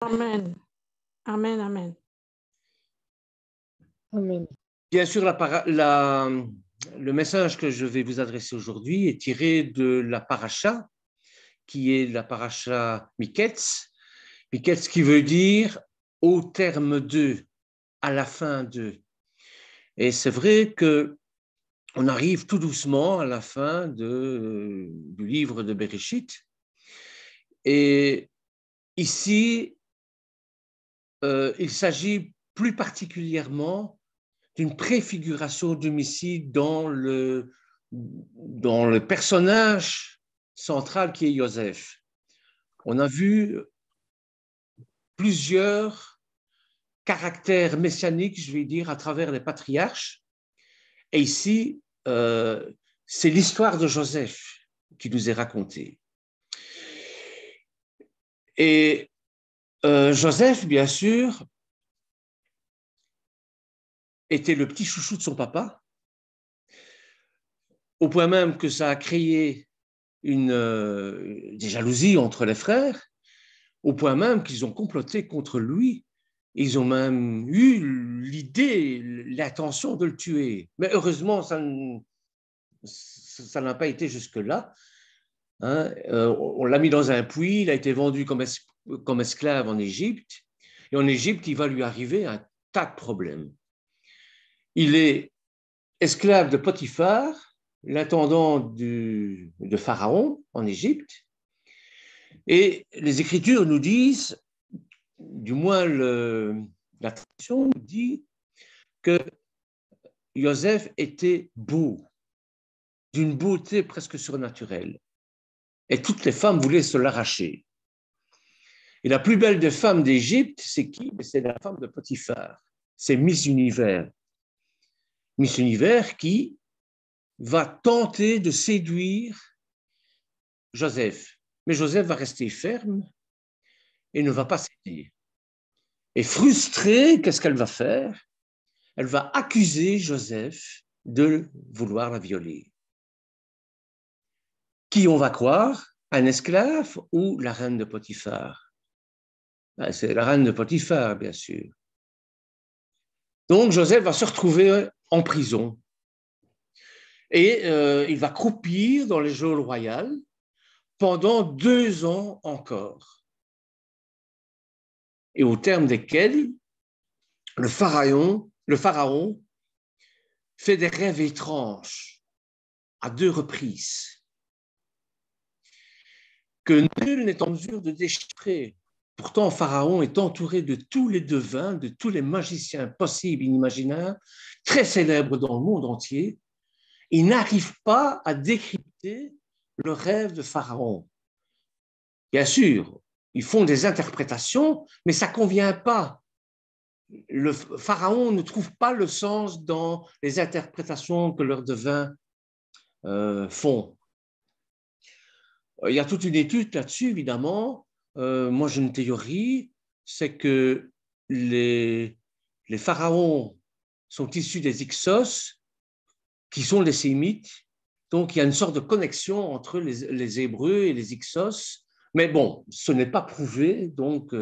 Amen. Amen, amen. Amen. Bien sûr, le message que je vais vous adresser aujourd'hui est tiré de la paracha, qui est la paracha Miketz. Miketz qui veut dire au terme de, à la fin de. Et c'est vrai qu'on arrive tout doucement à la fin du livre de Bereshit. Et ici, il s'agit plus particulièrement d'une préfiguration du Messie dans le personnage central qui est Joseph. On a vu plusieurs caractères messianiques, je vais dire, à travers les patriarches. Et ici, c'est l'histoire de Joseph qui nous est racontée. Et Joseph, bien sûr, était le petit chouchou de son papa, au point même que ça a créé des jalousies entre les frères, au point même qu'ils ont comploté contre lui. Ils ont même eu l'idée, l'intention de le tuer. Mais heureusement, ça n'a pas été jusque-là. Hein. On l'a mis dans un puits, il a été vendu comme esclave en Égypte. Et en Égypte, il va lui arriver un tas de problèmes. Il est esclave de Potiphar, l'intendant de Pharaon en Égypte. Et les Écritures nous disent, du moins la tradition nous dit que Joseph était beau, d'une beauté presque surnaturelle. Et toutes les femmes voulaient se l'arracher. Et la plus belle des femmes d'Égypte, c'est qui? C'est la femme de Potiphar. C'est Miss Univers. Miss Univers qui va tenter de séduire Joseph. Mais Joseph va rester ferme et ne va pas céder. Et frustrée, qu'est-ce qu'elle va faire? Elle va accuser Joseph de vouloir la violer. Qui on va croire? Un esclave ou la reine de Potiphar? C'est la reine de Potiphar, bien sûr. Donc Joseph va se retrouver en prison. Et il va croupir dans les geôles royales pendant 2 ans encore. Et au terme desquels le pharaon fait des rêves étranges à 2 reprises que nul n'est en mesure de déchiffrer. Pourtant, Pharaon est entouré de tous les devins, de tous les magiciens possibles, inimaginables, très célèbres dans le monde entier. Il n'arrive pas à décrypter le rêve de Pharaon. Bien sûr, ils font des interprétations, mais ça ne convient pas. Le Pharaon ne trouve pas le sens dans les interprétations que leurs devins font. Il y a toute une étude là-dessus, évidemment. Moi, j'ai une théorie, c'est que les pharaons sont issus des Hyksos, qui sont les Sémites. Donc, il y a une sorte de connexion entre les Hébreux et les Hyksos. Mais bon, ce n'est pas prouvé, donc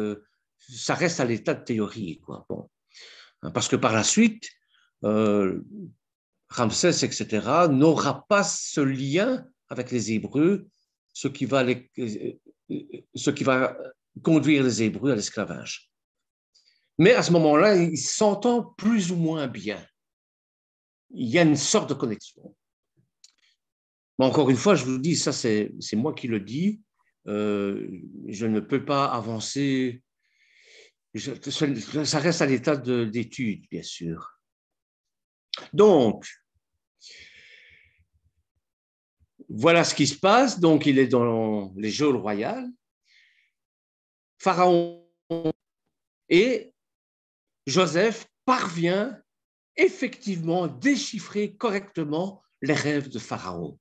ça reste à l'état de théorie, quoi. Bon. Parce que par la suite, Ramsès, etc., n'aura pas ce lien avec les Hébreux, ce qui va conduire les Hébreux à l'esclavage. Mais à ce moment-là, ils s'entendent plus ou moins bien. Il y a une sorte de connexion. Mais encore une fois, je vous dis, ça c'est moi qui le dis. Je ne peux pas avancer. Ça reste à l'état d'étude, bien sûr. Donc, voilà ce qui se passe. Donc, il est dans les geôles royales. Pharaon et Joseph parvient effectivement à déchiffrer correctement les rêves de Pharaon,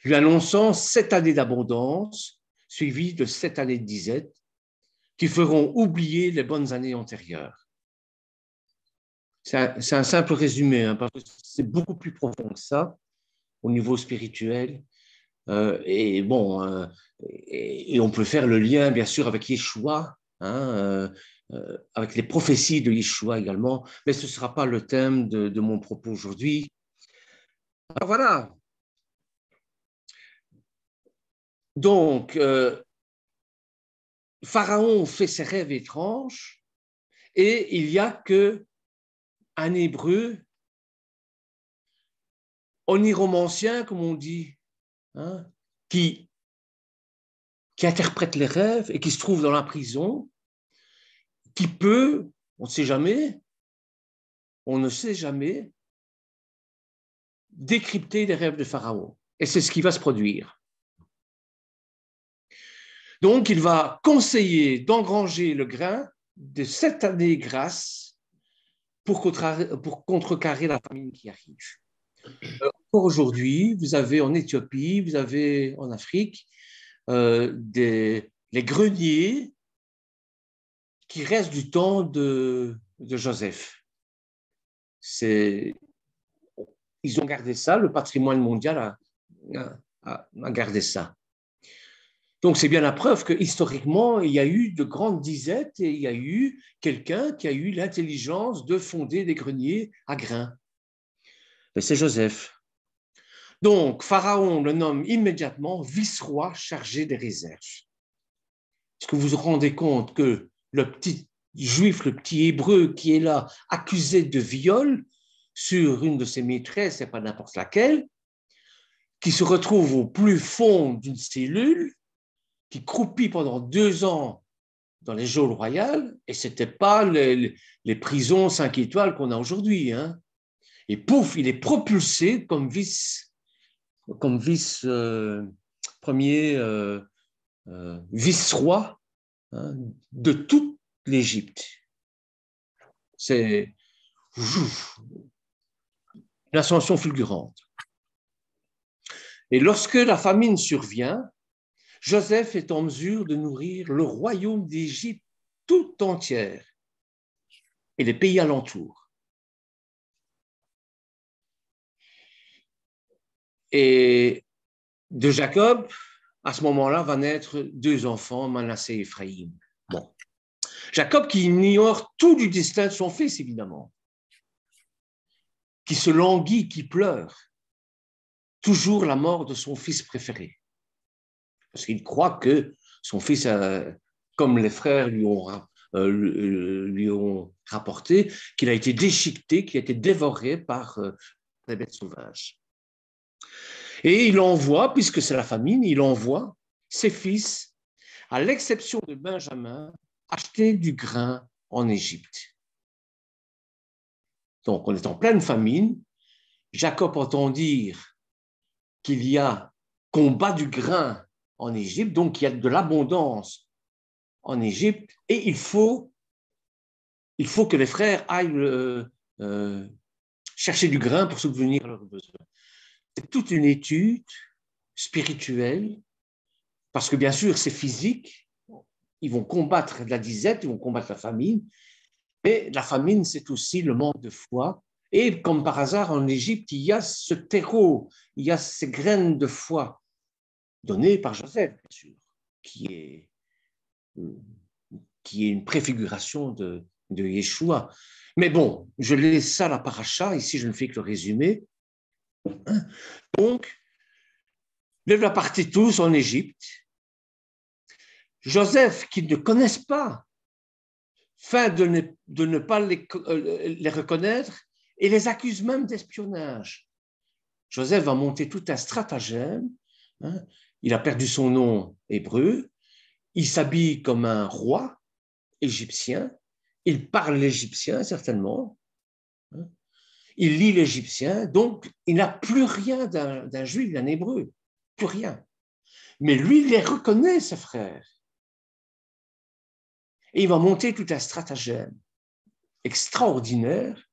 lui annonçant 7 années d'abondance, suivies de 7 années de disette, qui feront oublier les bonnes années antérieures. C'est un simple résumé, hein, parce que c'est beaucoup plus profond que ça, au niveau spirituel. Et on peut faire le lien, bien sûr, avec Yeshua, hein, avec les prophéties de Yeshua également, mais ce ne sera pas le thème de mon propos aujourd'hui. Alors voilà. Donc, Pharaon fait ses rêves étranges et il n'y a qu'un Hébreu, oniromancien, comme on dit, hein, qui interprète les rêves et qui se trouve dans la prison, qui peut, on ne sait jamais, décrypter les rêves de Pharaon. Et c'est ce qui va se produire. Donc, il va conseiller d'engranger le grain de 7 années grasses pour contrecarrer la famine qui arrive. Encore aujourd'hui, vous avez en Éthiopie, vous avez en Afrique, les greniers qui restent du temps de Joseph. Ils ont gardé ça, le patrimoine mondial a gardé ça. Donc, c'est bien la preuve que historiquement, il y a eu de grandes disettes et il y a eu quelqu'un qui a eu l'intelligence de fonder des greniers à grains. C'est Joseph. Donc, Pharaon le nomme immédiatement vice-roi chargé des réserves. Est-ce que vous vous rendez compte que le petit juif, le petit hébreu qui est là, accusé de viol sur une de ses maîtresses, et pas n'importe laquelle, qui se retrouve au plus fond d'une cellule, qui croupit pendant 2 ans dans les geôles royales, et ce n'était pas les prisons 5 étoiles qu'on a aujourd'hui. Hein. Et pouf, il est propulsé comme premier vice-roi, hein, de toute l'Égypte. C'est une ascension fulgurante. Et lorsque la famine survient, Joseph est en mesure de nourrir le royaume d'Égypte tout entière et les pays alentours. Et de Jacob, à ce moment-là, va naître 2 enfants, Manassé et Ephraïm. Bon. Jacob qui ignore tout du destin de son fils, évidemment, qui se languit, qui pleure, toujours la mort de son fils préféré. Parce qu'il croit que son fils, comme les frères lui ont rapporté, qu'il a été déchiqueté, qu'il a été dévoré par des bêtes sauvages. Et il envoie, puisque c'est la famine, il envoie ses fils, à l'exception de Benjamin, acheter du grain en Égypte. Donc, on est en pleine famine. Jacob entend dire qu'il y a combat du grain en Égypte, donc il y a de l'abondance en Égypte, et il faut que les frères aillent chercher du grain pour subvenir à leurs besoins. C'est toute une étude spirituelle, parce que bien sûr, c'est physique, ils vont combattre la disette, ils vont combattre la famine, mais la famine, c'est aussi le manque de foi. Et comme par hasard, en Égypte, il y a ce terreau, il y a ces graines de foi données par Joseph, bien sûr, qui est une préfiguration de Yeshua. Mais bon, je laisse ça à la paracha, ici je ne fais que le résumé. Donc, lève la partie tous en Égypte. Joseph, qui ne connaissent pas, feint de ne pas les reconnaître et les accuse même d'espionnage. Joseph va monter tout un stratagème. Hein. Il a perdu son nom hébreu. Il s'habille comme un roi égyptien. Il parle l'égyptien, certainement. Hein. Il lit l'égyptien. Donc, il n'a plus rien d'un juif, d'un hébreu. Plus rien. Mais lui, il les reconnaît, ses frères. Et il va monter tout un stratagème extraordinaire.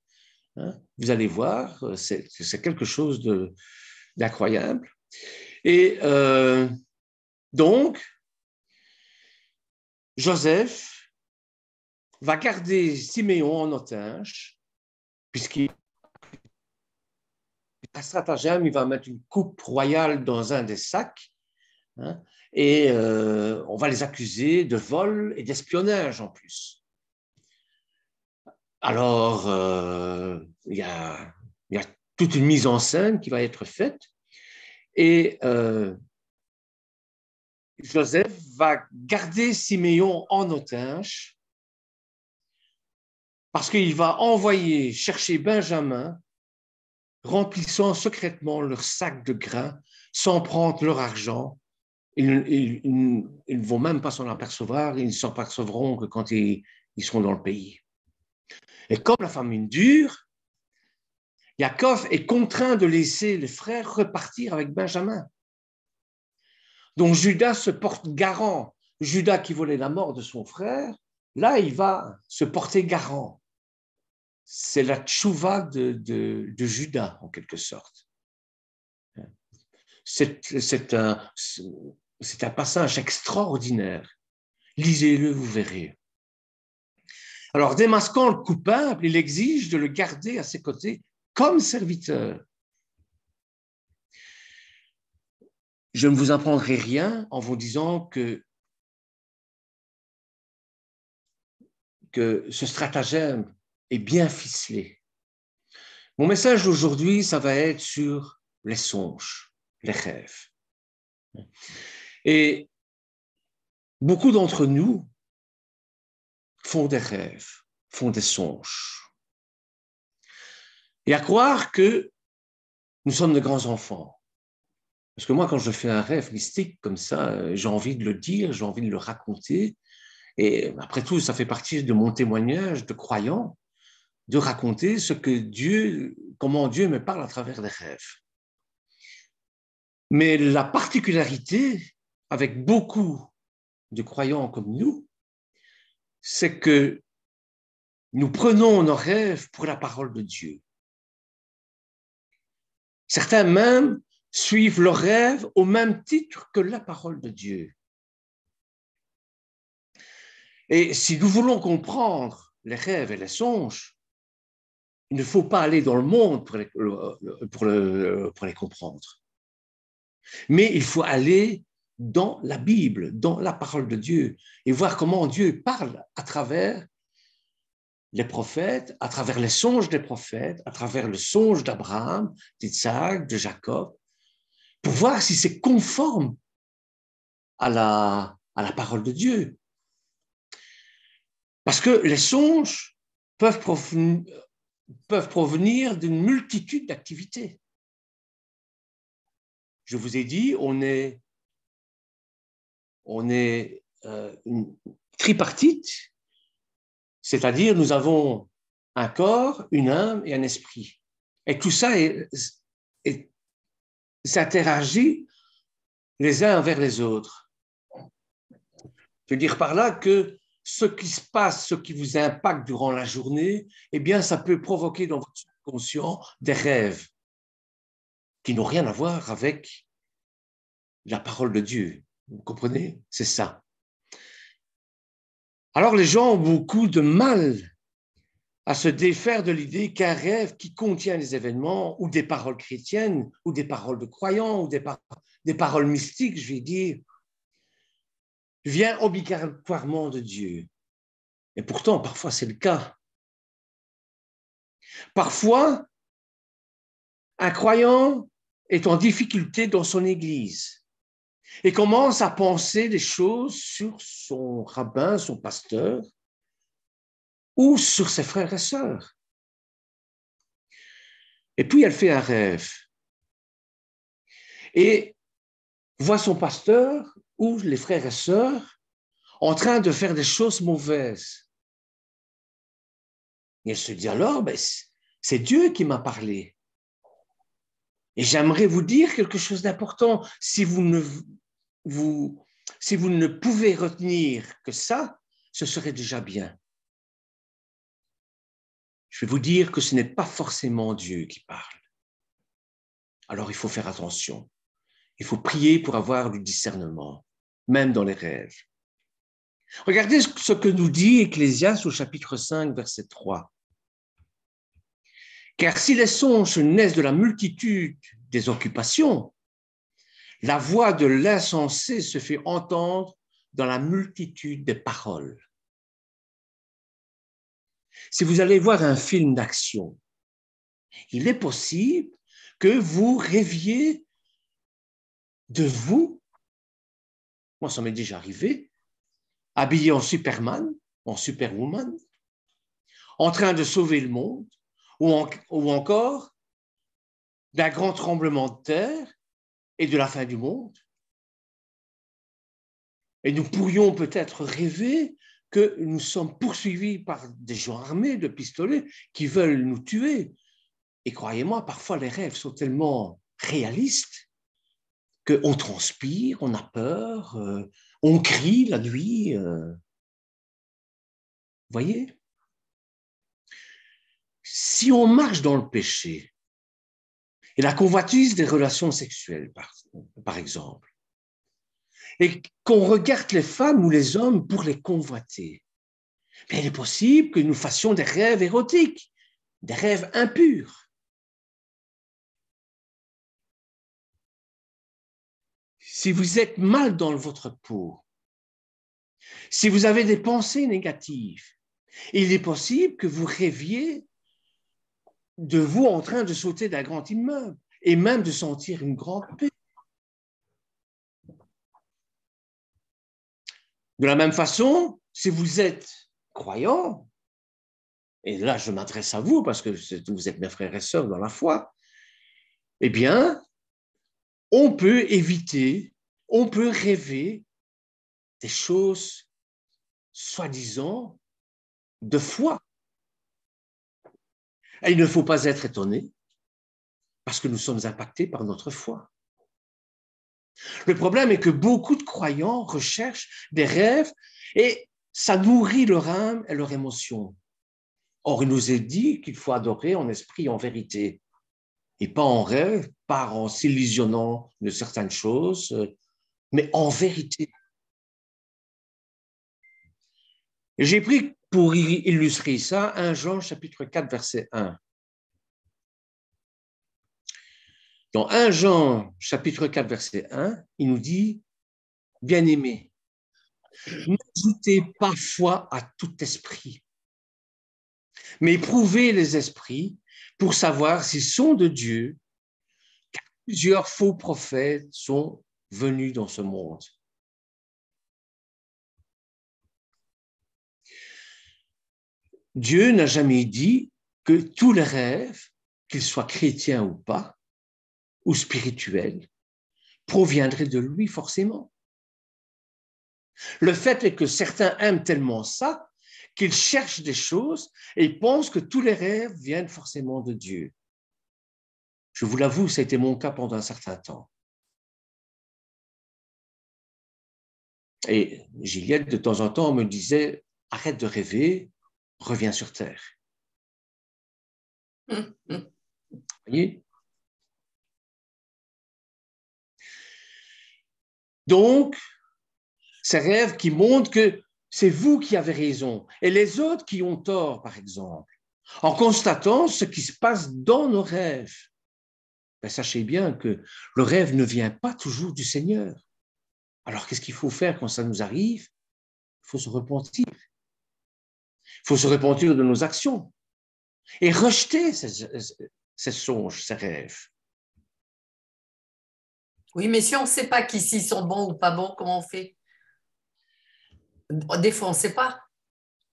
Hein. Vous allez voir, c'est quelque chose d'incroyable. Et donc, Joseph va garder Siméon en otage, puisqu'il un stratagème, il va mettre une coupe royale dans un des sacs, hein, et on va les accuser de vol et d'espionnage en plus. Alors, il y a toute une mise en scène qui va être faite et Joseph va garder Siméon en otage parce qu'il va envoyer chercher Benjamin, remplissant secrètement leur sac de grains sans prendre leur argent. Ils ne vont même pas s'en apercevoir, ils ne s'en apercevront que quand ils seront dans le pays. Et comme la famine dure, Yaakov est contraint de laisser les frères repartir avec Benjamin. Donc Judas se porte garant. Judas qui voulait la mort de son frère, là, il va se porter garant. C'est la tchouva de Judas, en quelque sorte. C'est un passage extraordinaire. Lisez-le, vous verrez. Alors, démasquant le coupable, il exige de le garder à ses côtés comme serviteur. Je ne vous apprendrai rien en vous disant que ce stratagème est bien ficelé. Mon message d'aujourd'hui, ça va être sur les songes, les rêves. Et beaucoup d'entre nous font des rêves, font des songes. Et à croire que nous sommes de grands enfants. Parce que moi, quand je fais un rêve mystique comme ça, j'ai envie de le dire, j'ai envie de le raconter. Et après tout, ça fait partie de mon témoignage de croyant, de raconter comment Dieu me parle à travers des rêves. Mais la particularité, avec beaucoup de croyants comme nous, c'est que nous prenons nos rêves pour la parole de Dieu. Certains même suivent leurs rêves au même titre que la parole de Dieu. Et si nous voulons comprendre les rêves et les songes, il ne faut pas aller dans le monde pour les comprendre. Mais il faut aller dans la Bible, dans la parole de Dieu, et voir comment Dieu parle à travers les prophètes, à travers les songes des prophètes, à travers le songe d'Abraham, d'Isaac, de Jacob, pour voir si c'est conforme à la parole de Dieu. Parce que les songes peuvent provenir d'une multitude d'activités. Je vous ai dit, on est une tripartite, c'est-à-dire nous avons un corps, une âme et un esprit. Et tout ça s'interagit les uns vers les autres. Je veux dire par là que ce qui se passe, ce qui vous impacte durant la journée, eh bien, ça peut provoquer dans votre subconscient des rêves qui n'ont rien à voir avec la parole de Dieu. Vous comprenez? C'est ça. Alors, les gens ont beaucoup de mal à se défaire de l'idée qu'un rêve qui contient des événements ou des paroles chrétiennes ou des paroles de croyants ou des paroles mystiques, je vais dire, vient obligatoirement de Dieu. Et pourtant, parfois, c'est le cas. Parfois, un croyant est en difficulté dans son église et commence à penser des choses sur son rabbin, son pasteur, ou sur ses frères et sœurs. Et puis, elle fait un rêve et voit son pasteur ou les frères et sœurs en train de faire des choses mauvaises. Et elle se dit alors, c'est Dieu qui m'a parlé. Et j'aimerais vous dire quelque chose d'important. Si vous ne pouvez retenir que ça, ce serait déjà bien. Je vais vous dire que ce n'est pas forcément Dieu qui parle. Alors il faut faire attention. Il faut prier pour avoir du discernement, même dans les rêves. Regardez ce que nous dit Ecclésiaste au chapitre 5, verset 3. Car si les songes naissent de la multitude des occupations, La voix de l'insensé se fait entendre dans la multitude des paroles. Si vous allez voir un film d'action, il est possible que vous rêviez de vous, moi ça m'est déjà arrivé, habillé en Superman, en Superwoman, en train de sauver le monde, ou encore d'un grand tremblement de terre et de la fin du monde. Et nous pourrions peut-être rêver que nous sommes poursuivis par des gens armés de pistolets qui veulent nous tuer. Et croyez-moi, parfois les rêves sont tellement réalistes qu'on transpire, on a peur, on crie la nuit. Voyez? Si on marche dans le péché, et la convoitise des relations sexuelles, par exemple, et qu'on regarde les femmes ou les hommes pour les convoiter, mais il est possible que nous fassions des rêves érotiques, des rêves impurs. Si vous êtes mal dans votre peau, si vous avez des pensées négatives, il est possible que vous rêviez de vous en train de sauter d'un grand immeuble et même de sentir une grande paix. De la même façon, si vous êtes croyant, et là je m'adresse à vous parce que vous êtes mes frères et sœurs dans la foi, eh bien, on peut éviter, on peut rêver des choses soi-disant de foi. Et il ne faut pas être étonné parce que nous sommes impactés par notre foi. Le problème est que beaucoup de croyants recherchent des rêves et ça nourrit leur âme et leur émotion. Or, il nous est dit qu'il faut adorer en esprit et en vérité, et pas en rêve, pas en s'illusionnant de certaines choses, mais en vérité. Et j'ai pris pour illustrer ça 1 Jean chapitre 4, verset 1. Dans 1 Jean chapitre 4, verset 1, il nous dit, bien-aimés, n'ajoutez pas foi à tout esprit, mais prouvez les esprits pour savoir s'ils sont de Dieu, car plusieurs faux prophètes sont venus dans ce monde. Dieu n'a jamais dit que tous les rêves, qu'ils soient chrétiens ou pas, ou spirituels, proviendraient de lui forcément. Le fait est que certains aiment tellement ça qu'ils cherchent des choses et pensent que tous les rêves viennent forcément de Dieu. Je vous l'avoue, ça a été mon cas pendant un certain temps. Et Gilliette, de temps en temps, me disait, arrête de rêver, reviens sur Terre. Vous voyez? Donc, ces rêves qui montrent que c'est vous qui avez raison et les autres qui ont tort, par exemple, en constatant ce qui se passe dans nos rêves. Ben, sachez bien que le rêve ne vient pas toujours du Seigneur. Alors, qu'est-ce qu'il faut faire quand ça nous arrive? Il faut se repentir. Il faut se repentir de nos actions et rejeter ces songes, ces rêves. Oui, mais si on ne sait pas qu'ici sont bons ou pas bons, comment on fait? Des fois, on ne sait pas.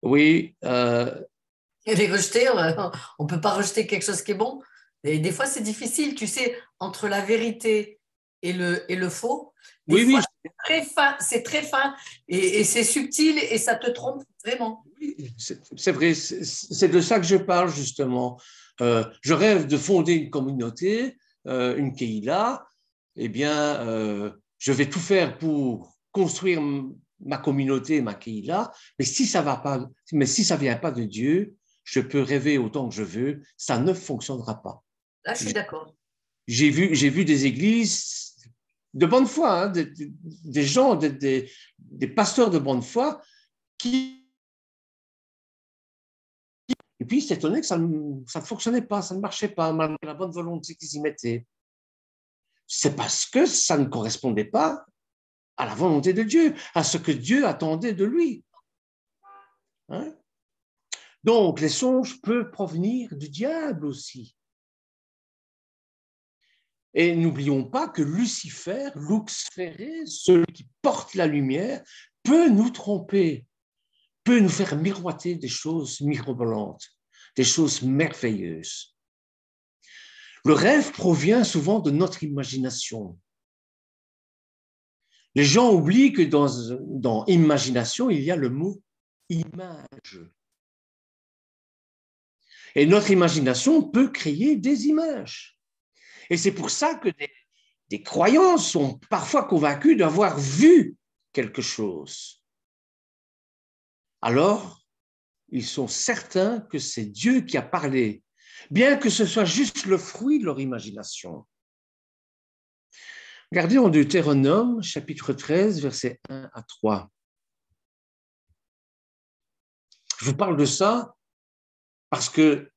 Oui. Et les rejeter, on ne peut pas rejeter quelque chose qui est bon. Et des fois, c'est difficile, tu sais, entre la vérité et le faux. Des oui, fois, oui. c'est très fin et c'est subtil et ça te trompe vraiment. Oui, c'est vrai, c'est de ça que je parle justement. Je rêve de fonder une communauté, une Keïla. Eh bien, je vais tout faire pour construire ma communauté, ma Keïla. Mais si ça va pas, mais si ça vient pas de Dieu, je peux rêver autant que je veux, ça ne fonctionnera pas. Là, je suis d'accord. J'ai vu des églises de bonne foi, hein, des gens, des pasteurs de bonne foi qui. Et puis, c'est étonné que ça ne fonctionnait pas, ça ne marchait pas, malgré la bonne volonté qu'ils y mettaient. c'est parce que ça ne correspondait pas à la volonté de Dieu, à ce que Dieu attendait de lui. Hein? Donc, les songes peuvent provenir du diable aussi. Et n'oublions pas que Lucifer, Lux Ferré, celui qui porte la lumière, peut nous tromper, peut nous faire miroiter des choses mirobolantes, des choses merveilleuses. Le rêve provient souvent de notre imagination. Les gens oublient que dans imagination, il y a le mot image. Et notre imagination peut créer des images. Et c'est pour ça que des croyants sont parfois convaincus d'avoir vu quelque chose. Alors, ils sont certains que c'est Dieu qui a parlé, bien que ce soit juste le fruit de leur imagination. Regardez en Deutéronome, chapitre 13, versets 1 à 3. Je vous parle de ça parce que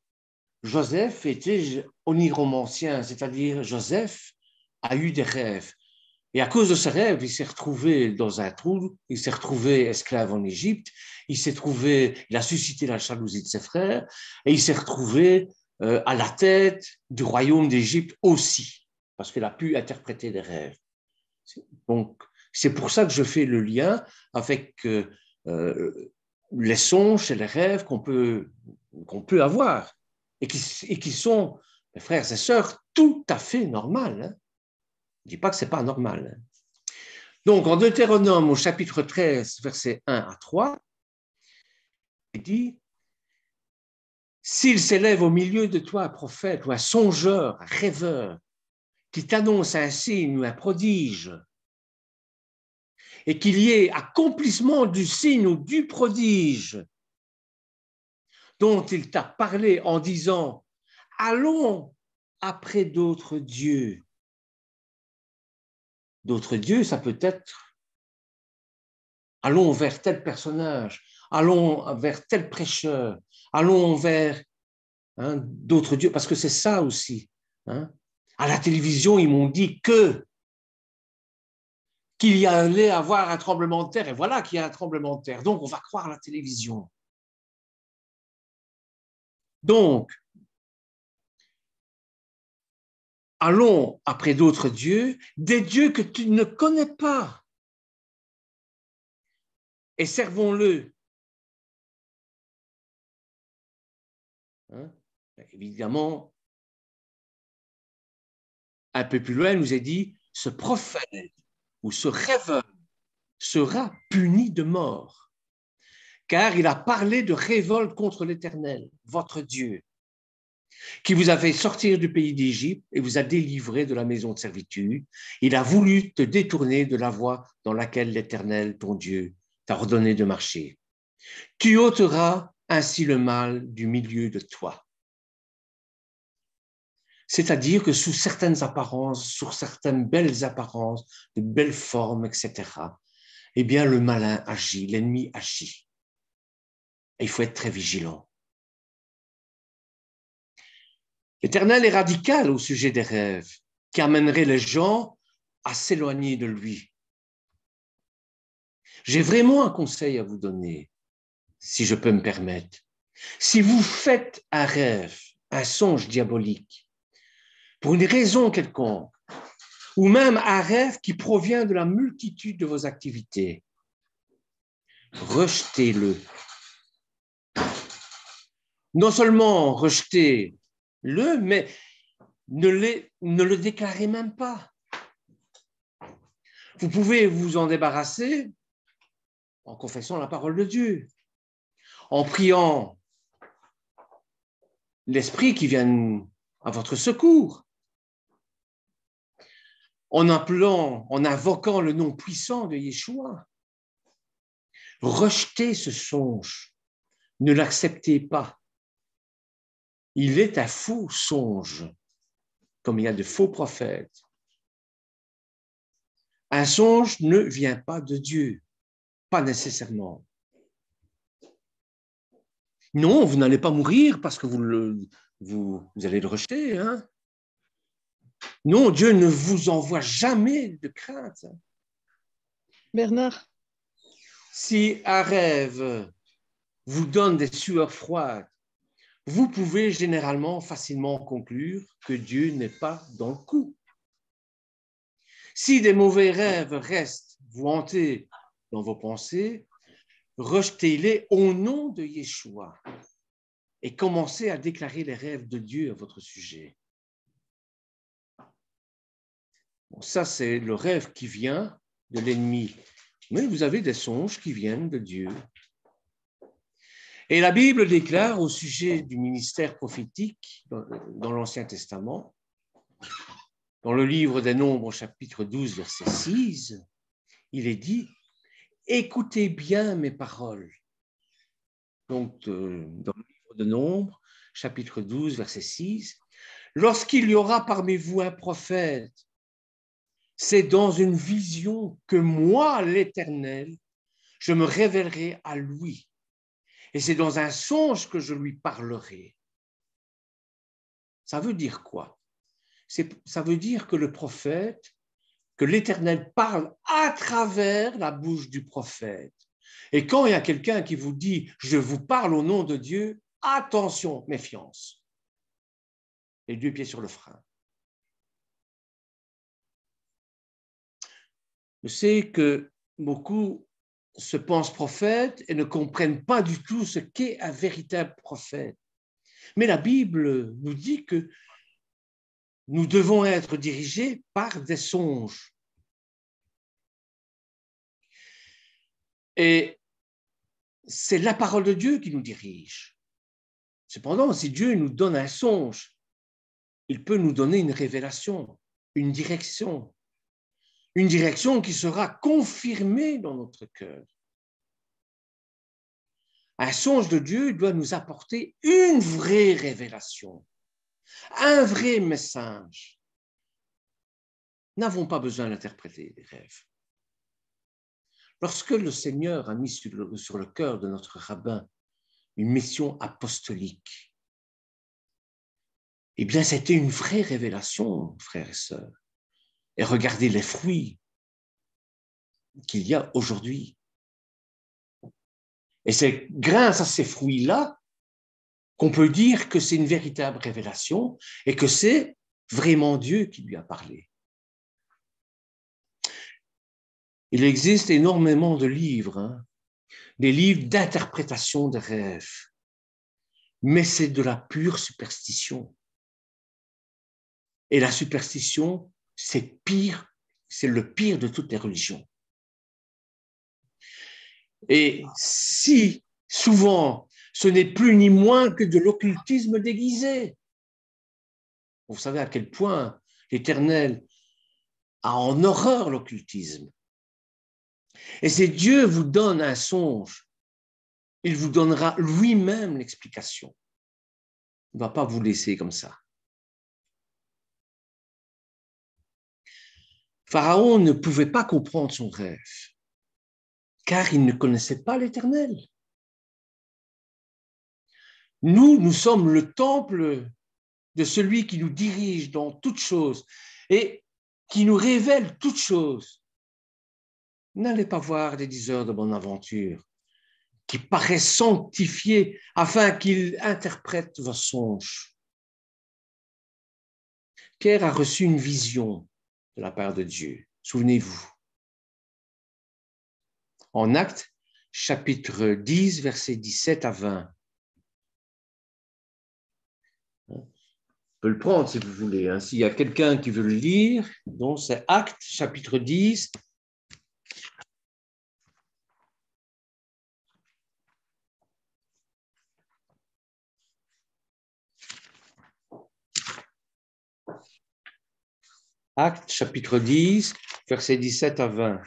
Joseph était oniromancien, c'est-à-dire Joseph a eu des rêves. Et à cause de ce rêve, il s'est retrouvé dans un trou, il s'est retrouvé esclave en Égypte, il a suscité la jalousie de ses frères, et il s'est retrouvé à la tête du royaume d'Égypte aussi, parce qu'il a pu interpréter des rêves. Donc, c'est pour ça que je fais le lien avec les songes et les rêves qu'on peut avoir, et qui sont, mes frères et sœurs, tout à fait normales. Hein. Je ne dis pas que ce n'est pas normal. Donc, en Deutéronome, au chapitre 13, versets 1 à 3, il dit « S'il s'élève au milieu de toi un prophète ou un songeur, un rêveur, qui t'annonce un signe ou un prodige, et qu'il y ait accomplissement du signe ou du prodige dont il t'a parlé en disant « Allons après d'autres dieux ». D'autres dieux, ça peut être « Allons vers tel personnage », « Allons vers tel prêcheur », « Allons vers d'autres dieux », parce que c'est ça aussi. Hein. À la télévision, ils m'ont dit qu'il y allait avoir un tremblement de terre, et voilà qu'il y a un tremblement de terre. Donc, on va croire la télévision. Donc, allons après d'autres dieux, des dieux que tu ne connais pas, et servons-le. Hein? Évidemment, un peu plus loin, il nous est dit, ce prophète ou ce rêveur sera puni de mort, car il a parlé de révolte contre l'Éternel, votre Dieu, qui vous a fait sortir du pays d'Égypte et vous a délivré de la maison de servitude. Il a voulu te détourner de la voie dans laquelle l'Éternel, ton Dieu, t'a ordonné de marcher. Tu ôteras ainsi le mal du milieu de toi. C'est-à-dire que sous certaines apparences, sous certaines belles apparences, de belles formes, etc., eh bien, le malin agit, l'ennemi agit. Et il faut être très vigilant. L'Éternel est radical au sujet des rêves, qui amèneraient les gens à s'éloigner de lui. J'ai vraiment un conseil à vous donner, si je peux me permettre. Si vous faites un rêve, un songe diabolique, pour une raison quelconque, ou même un rêve qui provient de la multitude de vos activités, rejetez-le. Non seulement rejetez-le, mais ne le déclarez même pas. Vous pouvez vous en débarrasser en confessant la parole de Dieu, en priant l'Esprit qui vient à votre secours, en invoquant le nom puissant de Yeshua. Rejetez ce songe, ne l'acceptez pas. Il est un faux songe, comme il y a de faux prophètes. Un songe ne vient pas de Dieu, pas nécessairement. Non, vous n'allez pas mourir parce que vous allez le rejeter. Hein? Non, Dieu ne vous envoie jamais de crainte. Bernard. Si un rêve vous donne des sueurs froides, vous pouvez généralement facilement conclure que Dieu n'est pas dans le coup. Si des mauvais rêves restent vous hanter dans vos pensées, rejetez-les au nom de Yeshua et commencez à déclarer les rêves de Dieu à votre sujet. Bon, ça, c'est le rêve qui vient de l'ennemi. Mais vous avez des songes qui viennent de Dieu. Et la Bible déclare au sujet du ministère prophétique dans l'Ancien Testament, dans le livre des Nombres, chapitre 12, verset 6, il est dit « Écoutez bien mes paroles ». Donc, dans le livre des Nombres, chapitre 12, verset 6, « Lorsqu'il y aura parmi vous un prophète, c'est dans une vision que moi, l'Éternel, je me révélerai à lui. Et c'est dans un songe que je lui parlerai. » Ça veut dire quoi? Ça veut dire que le prophète, que l'Éternel parle à travers la bouche du prophète. Et quand il y a quelqu'un qui vous dit « je vous parle au nom de Dieu », attention, méfiance. Les deux pieds sur le frein. Je sais que beaucoup se pensent prophètes et ne comprennent pas du tout ce qu'est un véritable prophète. Mais la Bible nous dit que nous devons être dirigés par des songes. Et c'est la parole de Dieu qui nous dirige. Cependant, si Dieu nous donne un songe, il peut nous donner une révélation, une direction qui sera confirmée dans notre cœur. Un songe de Dieu doit nous apporter une vraie révélation, un vrai message. Nous n'avons pas besoin d'interpréter les rêves. Lorsque le Seigneur a mis sur le cœur de notre rabbin une mission apostolique, eh bien, c'était une vraie révélation, frères et sœurs. Et regardez les fruits qu'il y a aujourd'hui. Et c'est grâce à ces fruits-là qu'on peut dire que c'est une véritable révélation et que c'est vraiment Dieu qui lui a parlé. Il existe énormément de livres, des livres d'interprétation des rêves, mais c'est de la pure superstition. Et la superstition, c'est pire, c'est le pire de toutes les religions. Et si souvent, ce n'est plus ni moins que de l'occultisme déguisé. Vous savez à quel point l'Éternel a en horreur l'occultisme. Et si Dieu vous donne un songe, il vous donnera lui-même l'explication. Il ne va pas vous laisser comme ça. Pharaon ne pouvait pas comprendre son rêve, car il ne connaissait pas l'Éternel. Nous sommes le temple de celui qui nous dirige dans toutes choses et qui nous révèle toutes choses. N'allez pas voir des diseurs de bonne aventure qui paraissent sanctifiés afin qu'ils interprètent vos songes. Pierre a reçu une vision de la part de Dieu. Souvenez-vous. En Actes, chapitre 10, versets 17 à 20. On peut le prendre si vous voulez. S'il y a quelqu'un qui veut le lire, donc c'est Actes, chapitre 10. Actes, chapitre 10, versets 17 à 20.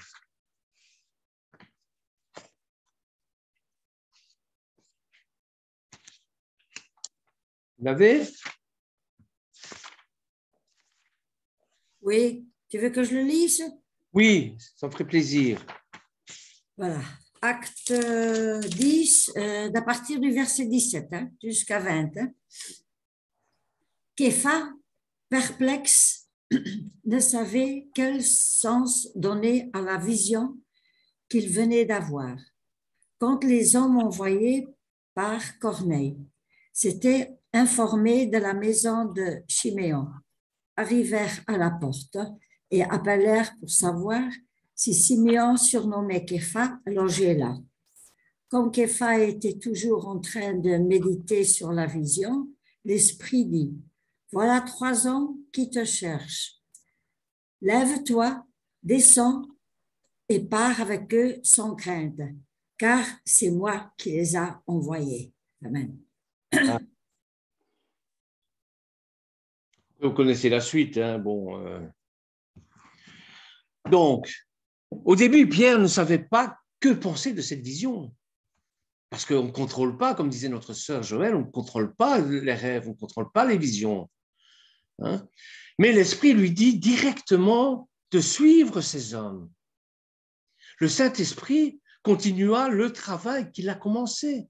Vous l'avez? Oui, tu veux que je le lise? Oui, ça me ferait plaisir. Voilà. Acte 10, à partir du verset 17 jusqu'à 20. Képha, perplexe, ne savait quel sens donner à la vision qu'il venait d'avoir. Quand les hommes envoyés par Corneille s'étaient informés de la maison de Chiméon, arrivèrent à la porte et appelèrent pour savoir si Simeon, surnommé Képha, logeait là. Comme Képha était toujours en train de méditer sur la vision, l'Esprit dit, « Voilà 3 hommes qui te cherchent. Lève-toi, descends et pars avec eux sans crainte, car c'est moi qui les ai envoyés. » Amen. Vous connaissez la suite. Hein? Bon, Donc, au début, Pierre ne savait pas que penser de cette vision. Parce qu'on ne contrôle pas, comme disait notre sœur Joëlle, on ne contrôle pas les rêves, on ne contrôle pas les visions. Hein? Mais l'Esprit lui dit directement de suivre ces hommes. Le Saint-Esprit continua le travail qu'il a commencé.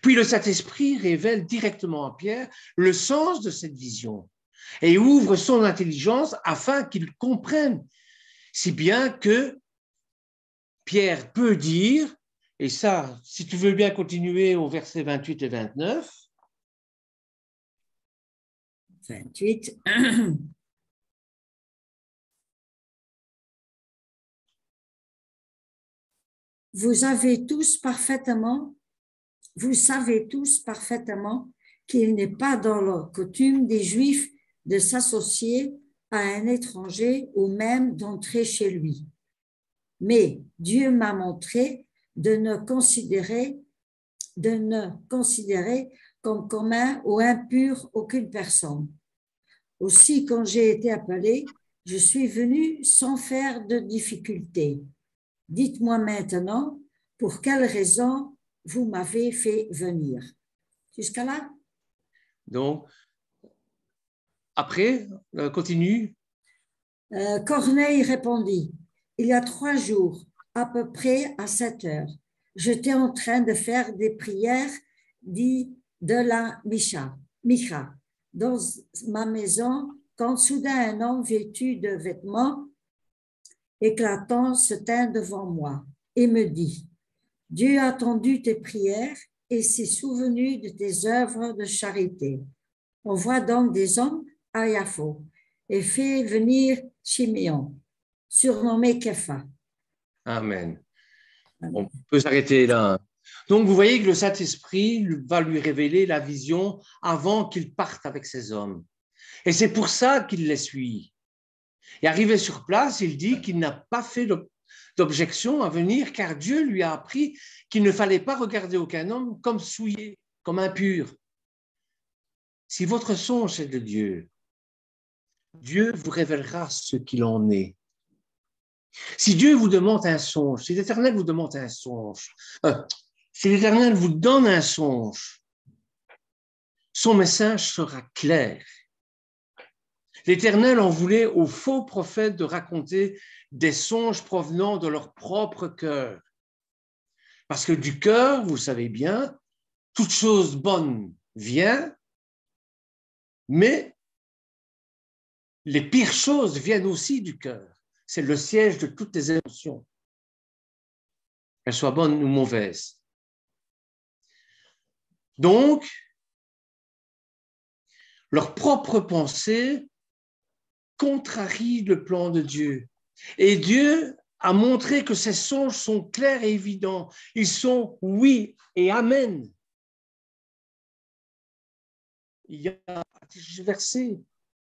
Puis le Saint-Esprit révèle directement à Pierre le sens de cette vision et ouvre son intelligence afin qu'il comprenne, si bien que Pierre peut dire, et ça, si tu veux bien continuer au verset 28 et 29. 28. Vous savez tous parfaitement qu'il n'est pas dans la coutume des Juifs de s'associer à un étranger ou même d'entrer chez lui. Mais Dieu m'a montré de ne considérer comme commun ou impur aucune personne. Aussi, quand j'ai été appelé, je suis venu sans faire de difficulté. Dites-moi maintenant pour quelle raison vous m'avez fait venir. Jusqu'à là? Donc, après, continue. Corneille répondit, il y a 3 jours, à peu près à 7 heures, j'étais en train de faire des prières dites de la Micha dans ma maison, quand soudain un homme vêtu de vêtements éclatants se tint devant moi et me dit, Dieu a entendu tes prières et s'est souvenu de tes œuvres de charité. Envoie donc des hommes à Yaffo et fais venir Chiméon, surnommé Képha. Amen. On peut s'arrêter là. Donc, vous voyez que le Saint-Esprit va lui révéler la vision avant qu'il parte avec ses hommes. Et c'est pour ça qu'il les suit. Et arrivé sur place, il dit qu'il n'a pas fait d'objection à venir, car Dieu lui a appris qu'il ne fallait pas regarder aucun homme comme souillé, comme impur. Si votre songe est de Dieu, Dieu vous révélera ce qu'il en est. Si Dieu vous demande un songe, si l'Éternel vous demande un songe, si l'Éternel vous donne un songe, son message sera clair. L'Éternel en voulait aux faux prophètes de raconter des songes provenant de leur propre cœur. Parce que du cœur, vous savez bien, toute chose bonne vient, mais les pires choses viennent aussi du cœur. C'est le siège de toutes les émotions, qu'elles soient bonnes ou mauvaises. Donc, leur propre pensée contrarie le plan de Dieu. Et Dieu a montré que ces songes sont clairs et évidents. Ils sont oui et amen. Il y a un verset,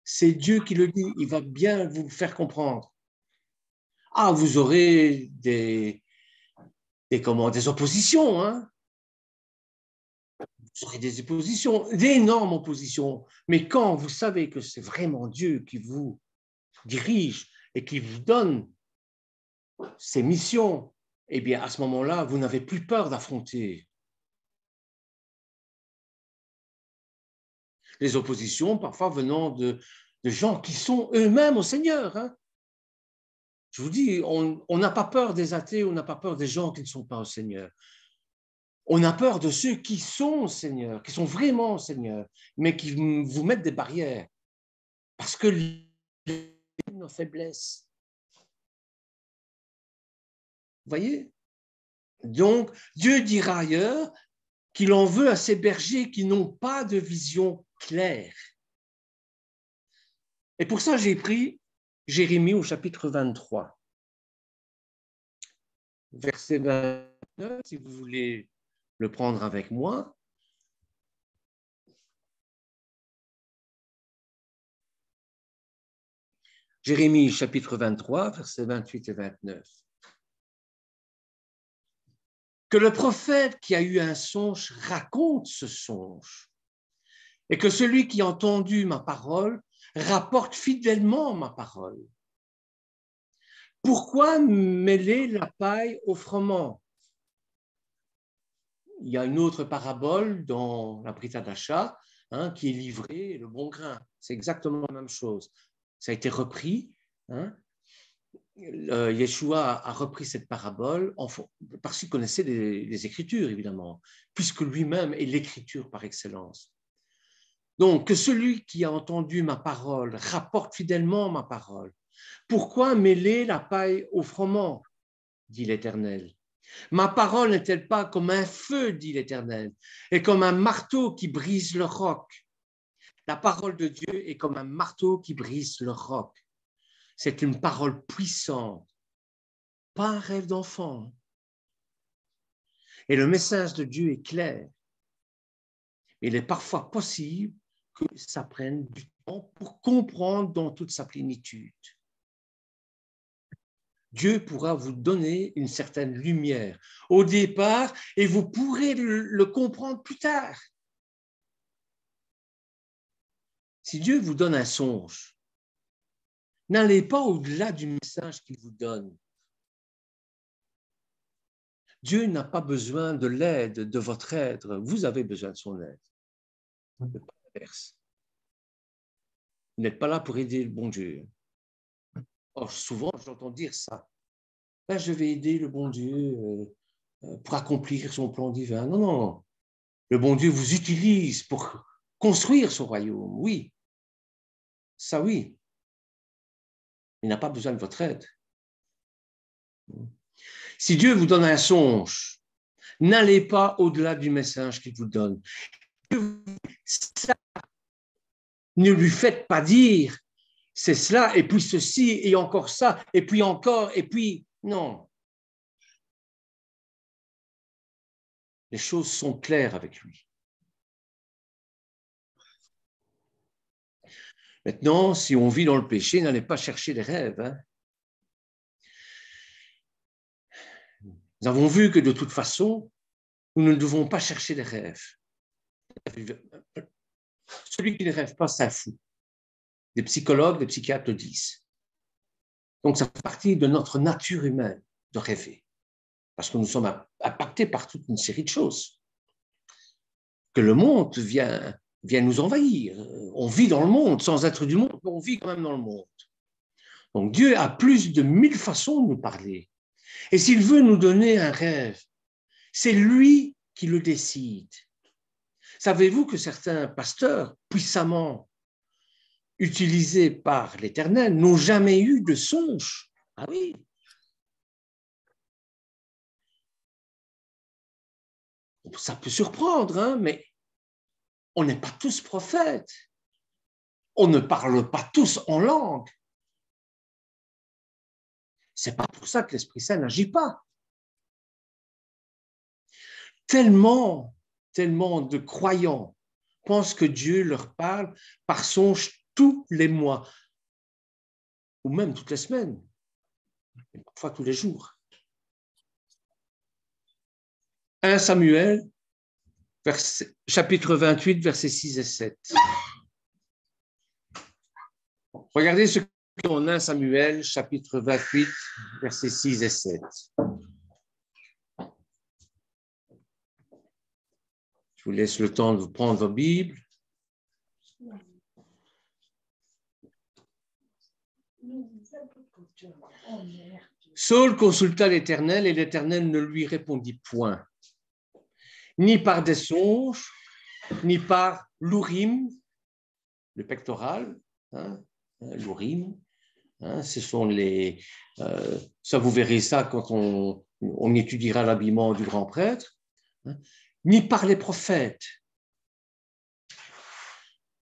c'est Dieu qui le dit, il va bien vous faire comprendre. Ah, vous aurez des oppositions, hein? Vous aurez des oppositions, d'énormes oppositions. Mais quand vous savez que c'est vraiment Dieu qui vous dirige et qui vous donne ces missions, eh bien, à ce moment-là, vous n'avez plus peur d'affronter les oppositions, parfois venant de gens qui sont eux-mêmes au Seigneur. Hein? Je vous dis, on n'a pas peur des athées, on n'a pas peur des gens qui ne sont pas au Seigneur. On a peur de ceux qui sont au Seigneur, qui sont vraiment au Seigneur, mais qui vous mettent des barrières. Parce que nos faiblesses. Vous voyez? Donc, Dieu dira ailleurs qu'il en veut à ces bergers qui n'ont pas de vision claire. Et pour ça, j'ai pris Jérémie au chapitre 23, verset 29, si vous voulez le prendre avec moi. Jérémie, chapitre 23, versets 28 et 29. Que le prophète qui a eu un songe raconte ce songe, et que celui qui a entendu ma parole rapporte fidèlement ma parole. Pourquoi mêler la paille au froment? Il y a une autre parabole dans la Brita d'achat, qui est livrée le bon grain. C'est exactement la même chose. Ça a été repris. Yeshua a repris cette parabole parce qu'il connaissait les Écritures, évidemment, puisque lui-même est l'Écriture par excellence. Donc, que celui qui a entendu ma parole rapporte fidèlement ma parole. Pourquoi mêler la paille au froment, dit l'Éternel? Ma parole n'est-elle pas comme un feu, dit l'Éternel, et comme un marteau qui brise le roc? La parole de Dieu est comme un marteau qui brise le roc. C'est une parole puissante, pas un rêve d'enfant. Et le message de Dieu est clair. Il est parfois possible que ça prenne du temps pour comprendre dans toute sa plénitude. Dieu pourra vous donner une certaine lumière au départ et vous pourrez le comprendre plus tard. Si Dieu vous donne un songe, n'allez pas au-delà du message qu'il vous donne. Dieu n'a pas besoin de l'aide, de votre aide. Vous avez besoin de son aide. Pas l'inverse. Vous n'êtes pas là pour aider le bon Dieu. Or, souvent, j'entends dire ça. Ben, je vais aider le bon Dieu pour accomplir son plan divin. Non, non. Le bon Dieu vous utilise pour construire son royaume. Oui. Ça, oui. Il n'a pas besoin de votre aide. Si Dieu vous donne un songe, n'allez pas au-delà du message qu'il vous donne. Ça, ne lui faites pas dire c'est cela, et puis ceci, et encore ça, et puis encore, et puis non. Les choses sont claires avec lui. Maintenant, si on vit dans le péché, n'allez pas chercher des rêves. Nous avons vu que de toute façon, nous ne devons pas chercher des rêves. Celui qui ne rêve pas, c'est un fou. Des psychologues, des psychiatres le disent. Donc, ça fait partie de notre nature humaine de rêver. Parce que nous sommes impactés par toute une série de choses. Que le monde vient nous envahir. On vit dans le monde sans être du monde, mais on vit quand même dans le monde. Donc, Dieu a plus de 1000 façons de nous parler. Et s'il veut nous donner un rêve, c'est lui qui le décide. Savez-vous que certains pasteurs puissamment utilisés par l'Éternel n'ont jamais eu de songe? Ah oui. Ça peut surprendre, mais on n'est pas tous prophètes. On ne parle pas tous en langue. C'est pas pour ça que l'Esprit Saint n'agit pas. Tellement de croyants pensent que Dieu leur parle par songe tous les mois, ou même toutes les semaines, et parfois tous les jours. 1 Samuel, chapitre 28, versets 6 et 7. Regardez ce qu'on a 1 Samuel, chapitre 28, versets 6 et 7. Je vous laisse le temps de vous prendre vos Bibles. Saul consulta l'Éternel et l'Éternel ne lui répondit point, ni par des songes, ni par l'Urim, le pectoral, l'Urim. Ce sont ça vous verrez ça quand on étudiera l'habillement du grand prêtre, ni par les prophètes.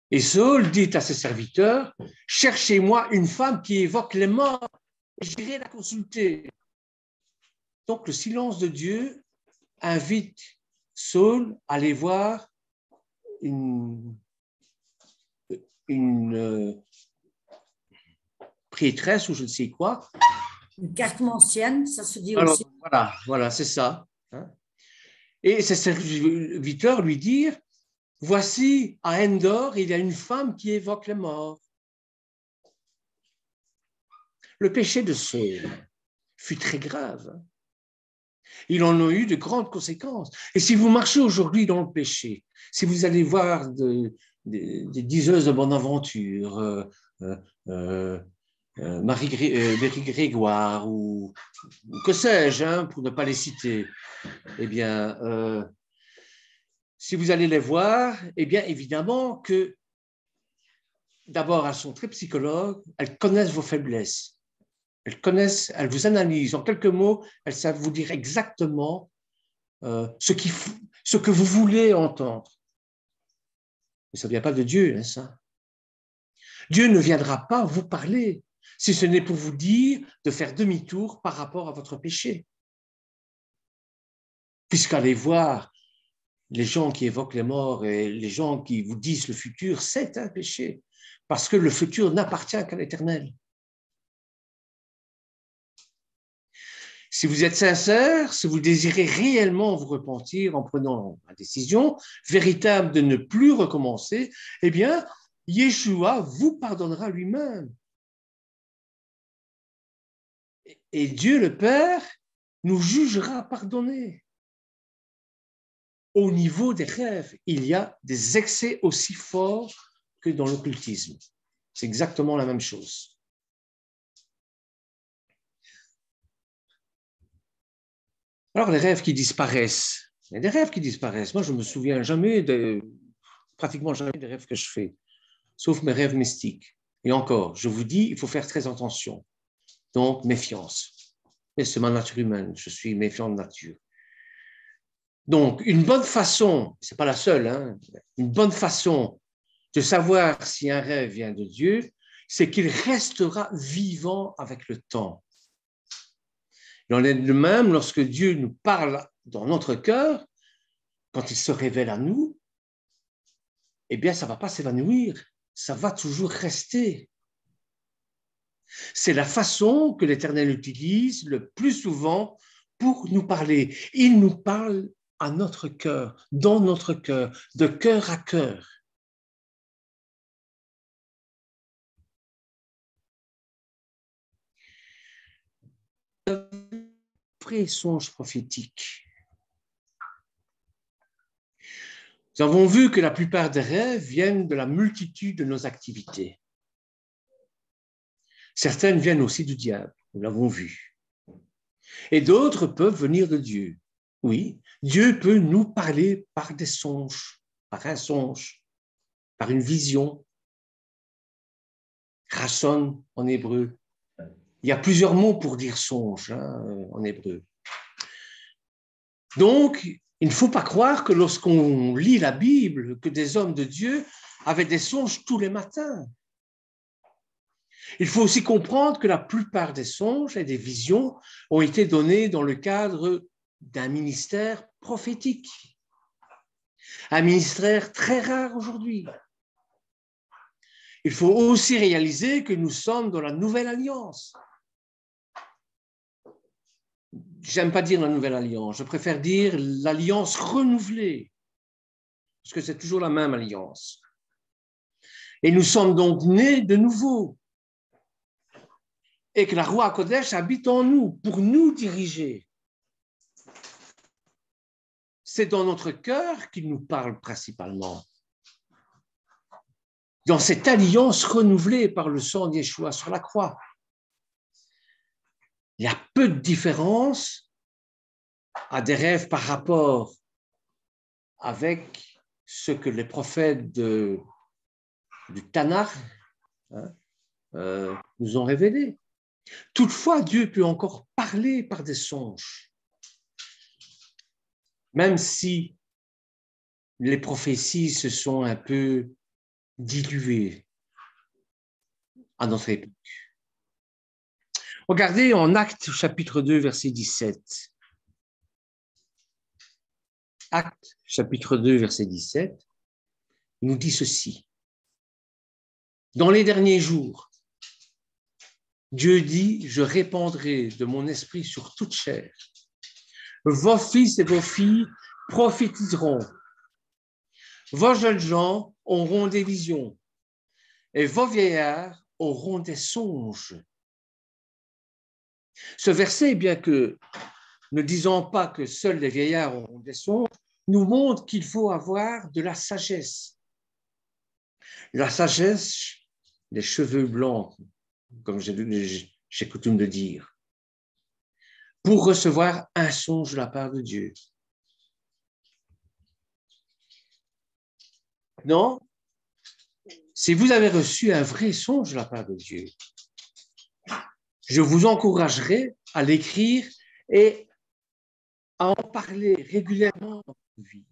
Et Saül dit à ses serviteurs, cherchez-moi une femme qui évoque les morts, et j'irai la consulter. Donc le silence de Dieu invite Saül à aller voir une prêtresse ou je ne sais quoi. Une carte ancienne, ça se dit Alors, aussi. voilà, c'est ça. Et ses serviteurs lui dirent, voici, à Endor, il y a une femme qui évoque les morts. Le péché de Saül fut très grave. Il en a eu de grandes conséquences. Et si vous marchez aujourd'hui dans le péché, si vous allez voir des diseuses de bonne aventure, Marie Grégoire ou que sais-je, pour ne pas les citer, eh bien, si vous allez les voir, eh bien, évidemment que d'abord, elles sont très psychologues, elles connaissent vos faiblesses. Elles vous analysent. En quelques mots, elles savent vous dire exactement ce que vous voulez entendre. Mais ça ne vient pas de Dieu, ça. Dieu ne viendra pas vous parler si ce n'est pour vous dire de faire demi-tour par rapport à votre péché. Puisqu'aller voir les gens qui évoquent les morts et les gens qui vous disent le futur, c'est un péché. Parce que le futur n'appartient qu'à l'Éternel. Si vous êtes sincère, si vous désirez réellement vous repentir en prenant la décision véritable de ne plus recommencer, eh bien, Yeshua vous pardonnera lui-même. Et Dieu le Père nous jugera pardonnés. Au niveau des rêves, il y a des excès aussi forts que dans l'occultisme. C'est exactement la même chose. Alors, les rêves qui disparaissent. Il y a des rêves qui disparaissent. Moi, je ne me souviens pratiquement jamais des rêves que je fais, sauf mes rêves mystiques. Et encore, je vous dis, il faut faire très attention. Donc, méfiance. Et c'est ma nature humaine, je suis méfiant de nature. Donc, une bonne façon, ce n'est pas la seule, une bonne façon de savoir si un rêve vient de Dieu, c'est qu'il restera vivant avec le temps. Il en est de même lorsque Dieu nous parle dans notre cœur, quand il se révèle à nous, eh bien, ça ne va pas s'évanouir, ça va toujours rester. C'est la façon que l'Éternel utilise le plus souvent pour nous parler. Il nous parle à notre cœur, dans notre cœur, de cœur à cœur. Vrai songe prophétique. Nous avons vu que la plupart des rêves viennent de la multitude de nos activités. Certaines viennent aussi du diable, nous l'avons vu. Et d'autres peuvent venir de Dieu. Oui, Dieu peut nous parler par des songes, par un songe, par une vision. Rasson en hébreu. Il y a plusieurs mots pour dire songe en hébreu. Donc, il ne faut pas croire que lorsqu'on lit la Bible, que des hommes de Dieu avaient des songes tous les matins. Il faut aussi comprendre que la plupart des songes et des visions ont été donnés dans le cadre d'un ministère prophétique. Un ministère très rare aujourd'hui. Il faut aussi réaliser que nous sommes dans la nouvelle alliance. J'aime pas dire la nouvelle alliance, je préfère dire l'alliance renouvelée, parce que c'est toujours la même alliance. Et nous sommes donc nés de nouveau. Et que la Roi Kodesh habite en nous pour nous diriger. C'est dans notre cœur qu'il nous parle principalement. Dans cette alliance renouvelée par le sang de Yeshua sur la croix. Il y a peu de différence à des rêves par rapport avec ce que les prophètes du Tanakh nous ont révélé. Toutefois, Dieu peut encore parler par des songes, même si les prophéties se sont un peu diluées à notre époque. Regardez en Actes chapitre 2, verset 17. Actes chapitre 2, verset 17, il nous dit ceci. Dans les derniers jours, Dieu dit, je répandrai de mon esprit sur toute chair. Vos fils et vos filles prophétiseront. Vos jeunes gens auront des visions et vos vieillards auront des songes. Ce verset, bien que ne disant pas que seuls les vieillards auront des songes, nous montre qu'il faut avoir de la sagesse. La sagesse, les cheveux blancs, comme j'ai coutume de dire, pour recevoir un songe de la part de Dieu. Non, si vous avez reçu un vrai songe de la part de Dieu, je vous encouragerai à l'écrire et à en parler régulièrement dans votre vie.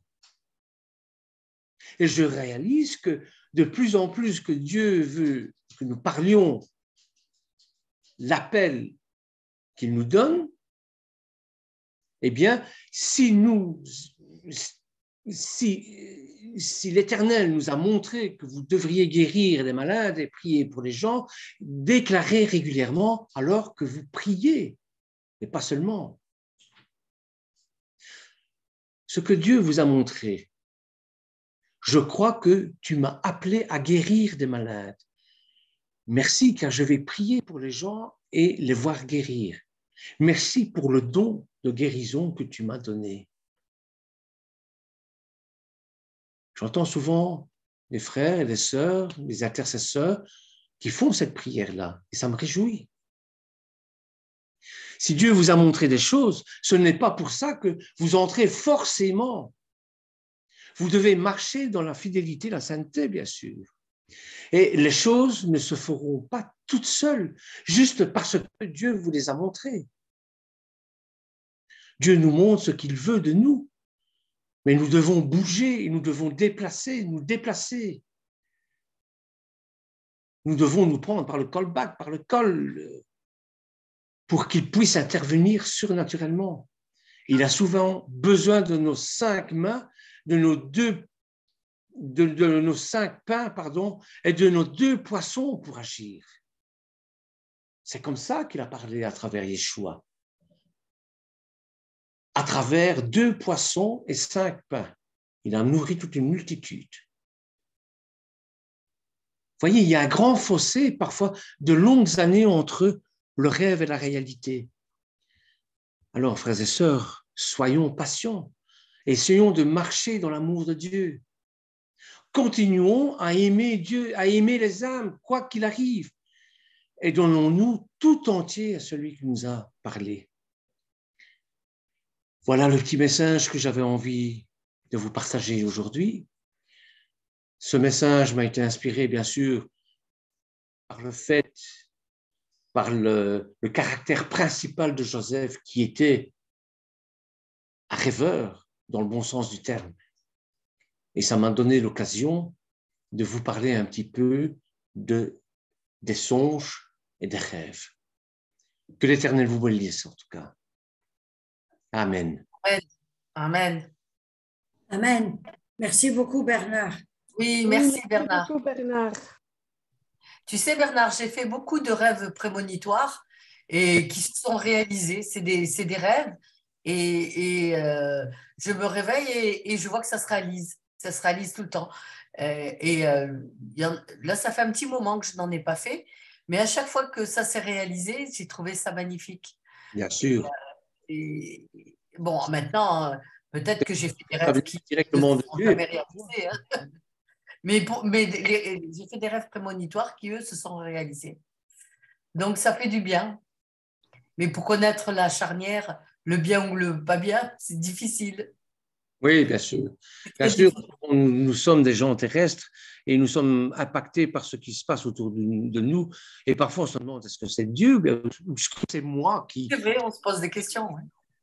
Et je réalise que de plus en plus que Dieu veut que nous parlions l'appel qu'il nous donne, eh bien, si l'Éternel nous a montré que vous devriez guérir les malades et prier pour les gens, déclarez régulièrement alors que vous priez, et pas seulement. Ce que Dieu vous a montré, je crois que tu m'as appelé à guérir des malades. Merci, car je vais prier pour les gens et les voir guérir. Merci pour le don de guérison que tu m'as donné. J'entends souvent les frères et les sœurs, les intercesseurs qui font cette prière-là, et ça me réjouit. Si Dieu vous a montré des choses, ce n'est pas pour ça que vous entrez forcément. Vous devez marcher dans la fidélité, la sainteté, bien sûr. Et les choses ne se feront pas toutes seules, juste parce que Dieu vous les a montrées. Dieu nous montre ce qu'il veut de nous, mais nous devons bouger, nous devons nous déplacer. Nous devons nous prendre par le callback, par le col, pour qu'il puisse intervenir surnaturellement. Il a souvent besoin de nos 5 mains, de nos 5 pains, et de nos 2 poissons pour agir. C'est comme ça qu'il a parlé à travers Yeshua. À travers 2 poissons et 5 pains. Il a nourri toute une multitude. Vous voyez, il y a un grand fossé, parfois de longues années entre le rêve et la réalité. Alors, frères et sœurs, soyons patients. Essayons de marcher dans l'amour de Dieu. Continuons à aimer Dieu, à aimer les âmes, quoi qu'il arrive. Et donnons-nous tout entier à celui qui nous a parlé. Voilà le petit message que j'avais envie de vous partager aujourd'hui. Ce message m'a été inspiré, bien sûr, par le caractère principal de Joseph, qui était un rêveur, dans le bon sens du terme. Et ça m'a donné l'occasion de vous parler un petit peu des songes et des rêves. Que l'Éternel vous bénisse, en tout cas. Amen. Amen. Amen. Merci beaucoup, Bernard. Oui, merci Bernard. Merci beaucoup, Bernard. Tu sais, Bernard, j'ai fait beaucoup de rêves prémonitoires et qui se sont réalisés. C'est des rêves et je me réveille et je vois que ça se réalise. Ça se réalise tout le temps. Là, ça fait un petit moment que je n'en ai pas fait, mais à chaque fois que ça s'est réalisé, j'ai trouvé ça magnifique. Bien sûr. Bon, maintenant, peut-être que j'ai fait des rêves qui directement ne de sont Dieu. jamais réalisés. Hein. Mais j'ai fait des rêves prémonitoires qui, eux, se sont réalisés. Donc, ça fait du bien. Mais pour connaître la charnière, le bien ou le pas bien, c'est difficile. Oui, bien sûr. Bien sûr, nous sommes des gens terrestres et nous sommes impactés par ce qui se passe autour de nous. Et parfois, on se demande, est-ce que c'est Dieu ou est-ce que c'est moi qui… C'est vrai, on se pose des questions. Ouais.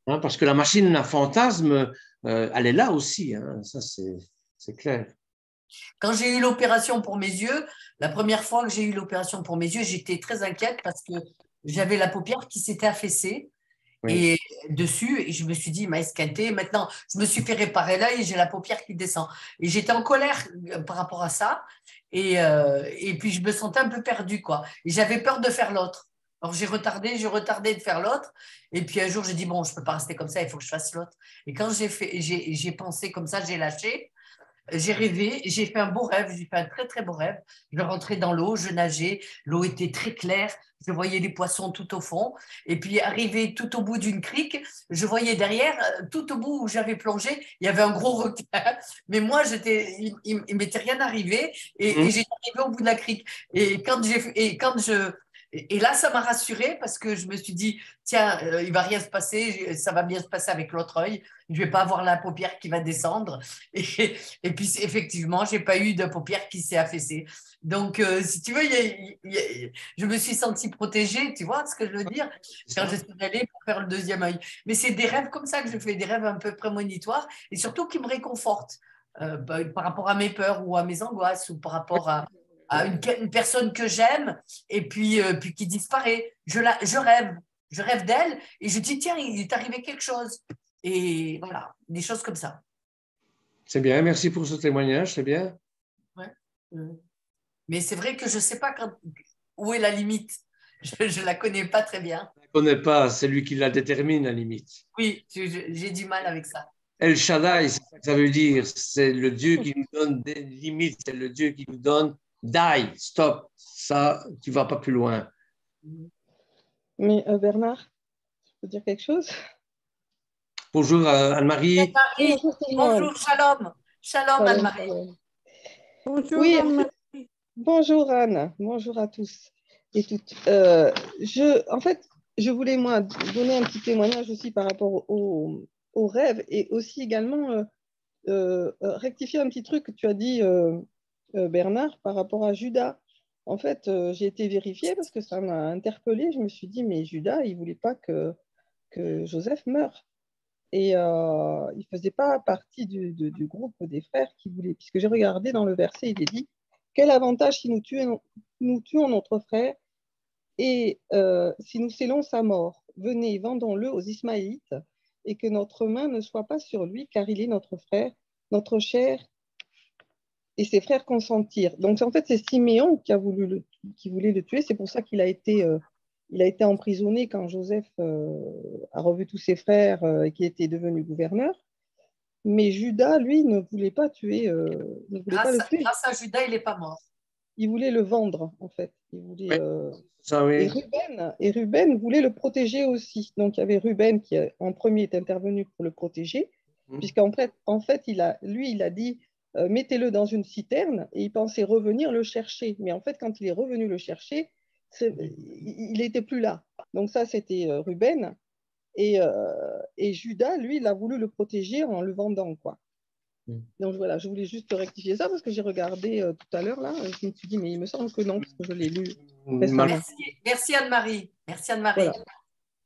Hein, parce que la machine à fantasme, elle est là aussi, hein, ça c'est clair. Quand j'ai eu l'opération pour mes yeux, la première fois que j'ai eu l'opération pour mes yeux, j'étais très inquiète parce que j'avais la paupière qui s'était affaissée. Oui. Et dessus, et je me suis dit, il m'a esquinté. Maintenant, je me suis fait réparer l'œil et j'ai la paupière qui descend. Et j'étais en colère par rapport à ça. Et puis, je me sentais un peu perdue, quoi. Et j'avais peur de faire l'autre. Alors, j'ai retardé de faire l'autre. Et puis, un jour, j'ai dit, bon, je ne peux pas rester comme ça, il faut que je fasse l'autre. Et quand j'ai pensé comme ça, j'ai lâché. J'ai rêvé, j'ai fait un beau rêve, j'ai fait un très très beau rêve. Je rentrais dans l'eau, je nageais, l'eau était très claire, je voyais les poissons tout au fond. Et puis arrivé tout au bout d'une crique, je voyais derrière, tout au bout où j'avais plongé, il y avait un gros requin. Mais moi, il m'était rien arrivé et j'étais arrivée au bout de la crique. Et là, ça m'a rassurée parce que je me suis dit, tiens, il va rien se passer, ça va bien se passer avec l'autre œil. Je vais pas avoir la paupière qui va descendre. Et puis, effectivement, j'ai pas eu de paupière qui s'est affaissée. Donc, si tu veux, je me suis sentie protégée, tu vois ce que je veux dire, quand je suis allée pour faire le deuxième œil. Mais c'est des rêves comme ça que je fais, des rêves un peu prémonitoires et surtout qui me réconfortent par rapport à mes peurs ou à mes angoisses ou par rapport à une personne que j'aime et puis qui disparaît. Je rêve d'elle et je dis, tiens, il est arrivé quelque chose. Et voilà, des choses comme ça. C'est bien, merci pour ce témoignage, c'est bien. Ouais. Mais c'est vrai que je ne sais pas où est la limite. Je ne la connais pas très bien. Je ne la connais pas, c'est lui qui la détermine, la limite. Oui, j'ai du mal avec ça. El Shaddai, c'est ça que ça veut dire. C'est le Dieu qui nous donne des limites, c'est le Dieu qui nous donne die, stop, ça, tu ne vas pas plus loin. Mais Bernard, tu peux dire quelque chose? Bonjour Anne-Marie. Anne-Marie, bonjour, shalom. Shalom Anne-Marie. Bonjour, Oui, Anne-Marie. bonjour Anne, bonjour à tous et toutes. En fait, je voulais moi donner un petit témoignage aussi par rapport au rêve et aussi également rectifier un petit truc que tu as dit, Bernard, par rapport à Judas. En fait, j'ai été vérifiée parce que ça m'a interpellée. Je me suis dit, mais Judas, il ne voulait pas que Joseph meure. Et il ne faisait pas partie du groupe des frères qui voulaient, puisque j'ai regardé dans le verset, il est dit, quel avantage si nous tuons notre frère et si nous scellons sa mort, venez, vendons-le aux Ismaélites et que notre main ne soit pas sur lui, car il est notre frère, notre chair, et ses frères consentirent. Donc en fait, c'est Siméon qui voulait le tuer, c'est pour ça qu'il a été emprisonné quand Joseph a revu tous ses frères et qu'il était devenu gouverneur. Mais Judas, lui, ne voulait pas tuer. Pas le tuer. Grâce à Judas, il n'est pas mort. Il voulait le vendre, en fait. Il voulait, ça, oui. et Ruben voulait le protéger aussi. Donc il y avait Ruben qui, en premier, est intervenu pour le protéger, puisqu'en fait, il a dit mettez-le dans une citerne, et il pensait revenir le chercher. Mais en fait, quand il est revenu le chercher, il n'était plus là. Donc ça, c'était Ruben. Et Judas, lui, il a voulu le protéger en le vendant, quoi. Donc voilà, je voulais juste rectifier ça parce que j'ai regardé tout à l'heure, là, et je me suis dit, mais il me semble que non, parce que je l'ai lu récemment. Merci Anne-Marie. Merci Anne-Marie. Voilà.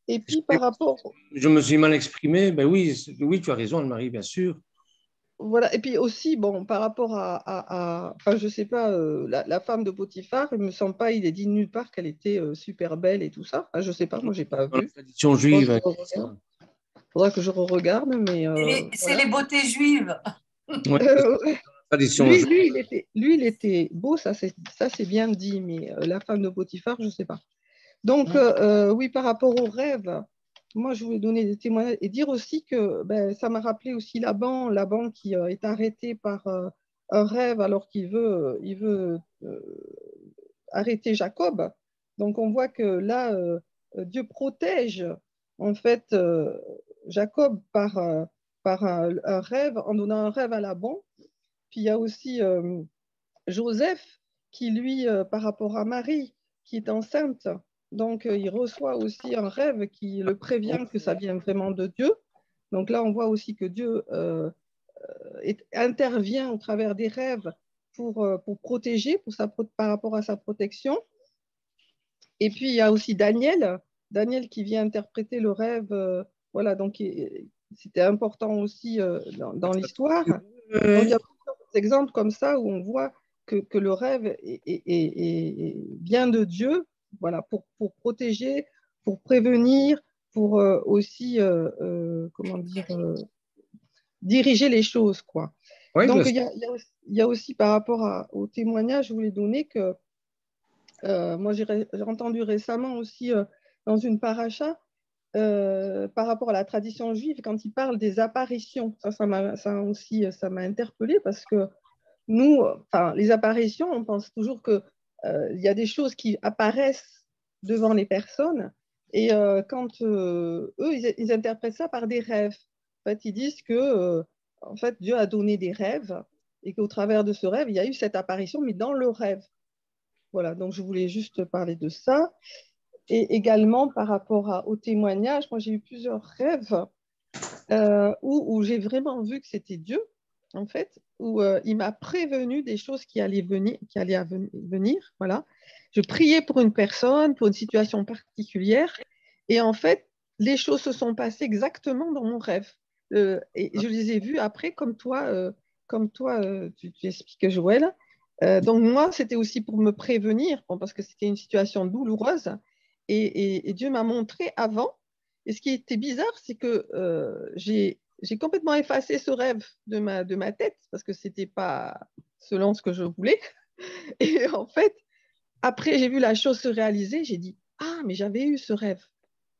Et puis par rapport… Je me suis mal exprimé, ben oui, tu as raison Anne-Marie, bien sûr. Voilà, et puis aussi, bon, par rapport enfin, je sais pas, la femme de Potiphar, il me semble pas, il est dit nulle part qu'elle était super belle et tout ça. Enfin, je sais pas, moi, j'ai pas vu. La tradition juive. Faudra que je re-regarde, mais… c'est les beautés juives. Ouais, tradition juive. Lui, il était beau, ça c'est bien dit, mais la femme de Potiphar, je sais pas. Donc, oui, par rapport au rêve, moi, je voulais donner des témoignages et dire aussi que ça m'a rappelé aussi Laban qui est arrêté par un rêve alors qu'il veut arrêter Jacob. Donc, on voit que là, Dieu protège en fait Jacob par un rêve, en donnant un rêve à Laban. Puis il y a aussi Joseph qui, lui, par rapport à Marie, qui est enceinte, donc il reçoit aussi un rêve qui le prévient que ça vient vraiment de Dieu. Donc là, on voit aussi que Dieu intervient au travers des rêves pour protéger, par rapport à sa protection. Et puis, il y a aussi Daniel qui vient interpréter le rêve. Voilà, donc c'était important aussi dans l'histoire. Donc, il y a plusieurs exemples comme ça où on voit que le rêve vient de Dieu, voilà, pour protéger, pour prévenir, pour aussi, comment dire, diriger les choses, quoi. Oui, Donc, il y a aussi par rapport au témoignage, je voulais donner que moi, j'ai entendu récemment aussi dans une paracha par rapport à la tradition juive, quand il parle des apparitions. Ça m'a interpellée parce que nous, les apparitions, on pense toujours qu'il y a des choses qui apparaissent devant les personnes et quand eux, ils interprètent ça par des rêves. En fait, ils disent que en fait, Dieu a donné des rêves et qu'au travers de ce rêve, il y a eu cette apparition, mais dans le rêve. Voilà, donc je voulais juste parler de ça. Et également par rapport au témoignage, moi j'ai eu plusieurs rêves où j'ai vraiment vu que c'était Dieu, en fait, où il m'a prévenu des choses qui allaient venir. Voilà. Je priais pour une personne, pour une situation particulière, et en fait, les choses se sont passées exactement dans mon rêve. Et je les ai vues après, comme toi, tu expliques, Joël. Donc moi, c'était aussi pour me prévenir, parce que c'était une situation douloureuse, et Dieu m'a montré avant. Et ce qui était bizarre, c'est que j'ai complètement effacé ce rêve de ma tête, parce que ce n'était pas selon ce que je voulais. Et en fait, après, j'ai vu la chose se réaliser, j'ai dit, ah, mais j'avais eu ce rêve.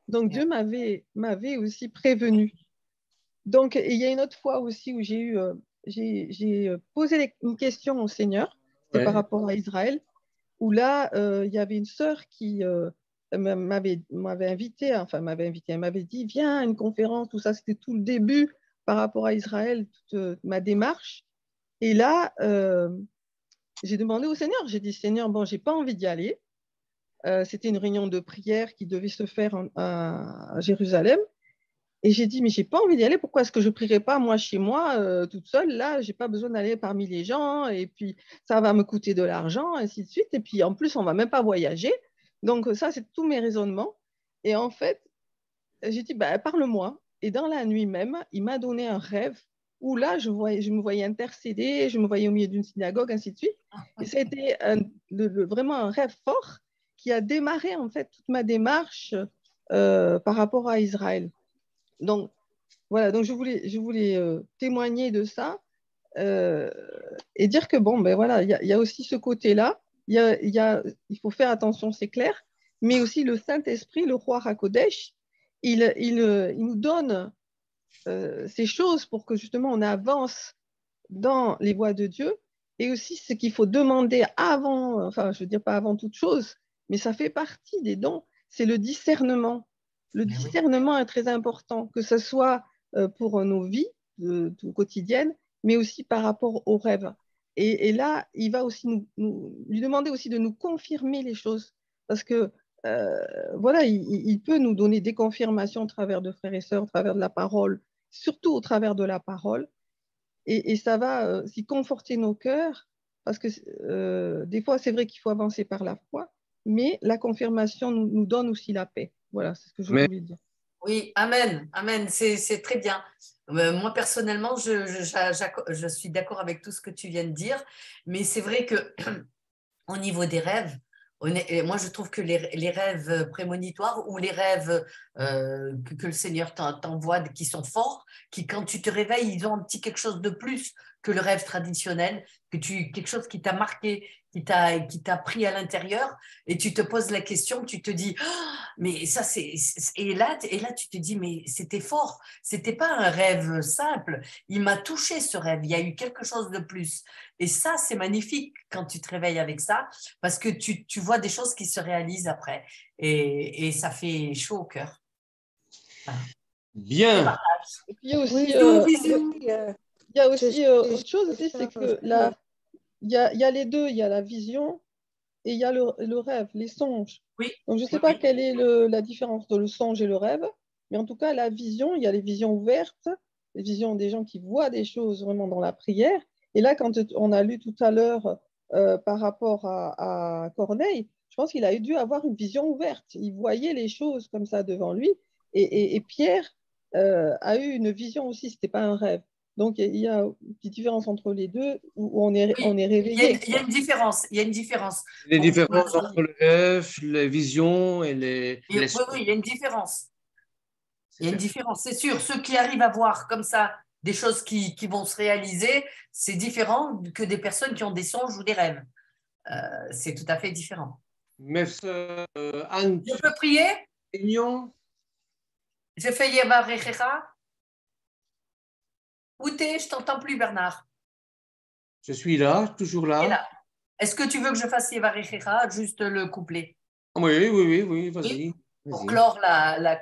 Donc Dieu m'avait aussi prévenu. Donc, il y a une autre fois aussi où j'ai posé une question au Seigneur, c'était par rapport à Israël, où là, il y avait une sœur qui m'avait invité, elle m'avait dit, viens à une conférence, tout ça, c'était tout le début par rapport à Israël, toute ma démarche. Et là, j'ai demandé au Seigneur, j'ai dit, Seigneur, bon, j'ai pas envie d'y aller. C'était une réunion de prière qui devait se faire à Jérusalem. Et j'ai dit, mais j'ai pas envie d'y aller. Pourquoi est-ce que je prierai pas moi chez moi, toute seule? Là, j'ai pas besoin d'aller parmi les gens. Et puis, ça va me coûter de l'argent, ainsi de suite. Et puis, en plus, on va même pas voyager. Donc, ça, c'est tous mes raisonnements. Et en fait, j'ai dit, bah, parle-moi. Et dans la nuit même, il m'a donné un rêve où là, je me voyais intercéder, je me voyais au milieu d'une synagogue, ainsi de suite. Et ça a été vraiment un rêve fort qui a démarré, en fait, toute ma démarche par rapport à Israël. Donc, voilà, donc je voulais témoigner de ça et dire que, bon, ben voilà, il y a aussi ce côté-là. Il faut faire attention, c'est clair, mais aussi le Saint-Esprit, le roi Hakodesh, il nous donne ces choses pour que justement on avance dans les voies de Dieu et aussi ce qu'il faut demander avant, enfin, je veux dire pas avant toute chose, mais ça fait partie des dons, c'est le discernement. Le discernement est très important, que ce soit pour nos vies quotidiennes, mais aussi par rapport aux rêves. Et là, il va aussi lui demander aussi de nous confirmer les choses, parce que voilà, il peut nous donner des confirmations au travers de frères et sœurs, au travers de la parole, surtout au travers de la parole, et ça va aussi conforter nos cœurs, parce que des fois, c'est vrai qu'il faut avancer par la foi, mais la confirmation nous donne aussi la paix. Voilà, c'est ce que je voulais dire. Oui, amen, amen, c'est très bien. Moi, personnellement, je suis d'accord avec tout ce que tu viens de dire, mais c'est vrai que au niveau des rêves, moi, je trouve que les rêves prémonitoires ou les rêves que le Seigneur t'envoie, qui sont forts, qui, quand tu te réveilles, ils ont un petit quelque chose de plus que le rêve traditionnel, quelque chose qui t'a marqué, qui t'a pris à l'intérieur, et tu te poses la question, tu te dis, oh, mais ça, et là, tu te dis, mais c'était fort, c'était pas un rêve simple, il m'a touché ce rêve, il y a eu quelque chose de plus. Et ça, c'est magnifique quand tu te réveilles avec ça, parce que tu vois des choses qui se réalisent après. Et ça fait chaud au cœur. Voilà. Bien. Et puis, il y a aussi, autre chose aussi, c'est que là, il y a les deux, il y a la vision et il y a le rêve, les songes. Oui. Donc, je ne sais pas quelle est la différence entre le songe et le rêve, mais en tout cas, la vision, il y a les visions ouvertes, les visions des gens qui voient des choses vraiment dans la prière, Et là, quand on a lu tout à l'heure par rapport à Corneille, je pense qu'il a dû avoir une vision ouverte. Il voyait les choses comme ça devant lui. Et Pierre a eu une vision aussi, ce n'était pas un rêve. Donc, il y a une petite différence entre les deux où on est réveillé. Il y a une différence. Il y a une différence. Les différences entre le rêve, les visions et les. Oui, il y a une différence. Il y a une différence, c'est sûr. Ceux qui arrivent à voir comme ça des choses qui vont se réaliser, c'est différent que des personnes qui ont des songes ou des rêves. C'est tout à fait différent. Mais Anne, Je peux prier? Je fais Yevarechecha. Où t'es? Je t'entends plus, Bernard. Je suis là, toujours là. Là. Est-ce que tu veux que je fasse Yevarechecha, juste le couplet? Oui, vas-y. Pour clore la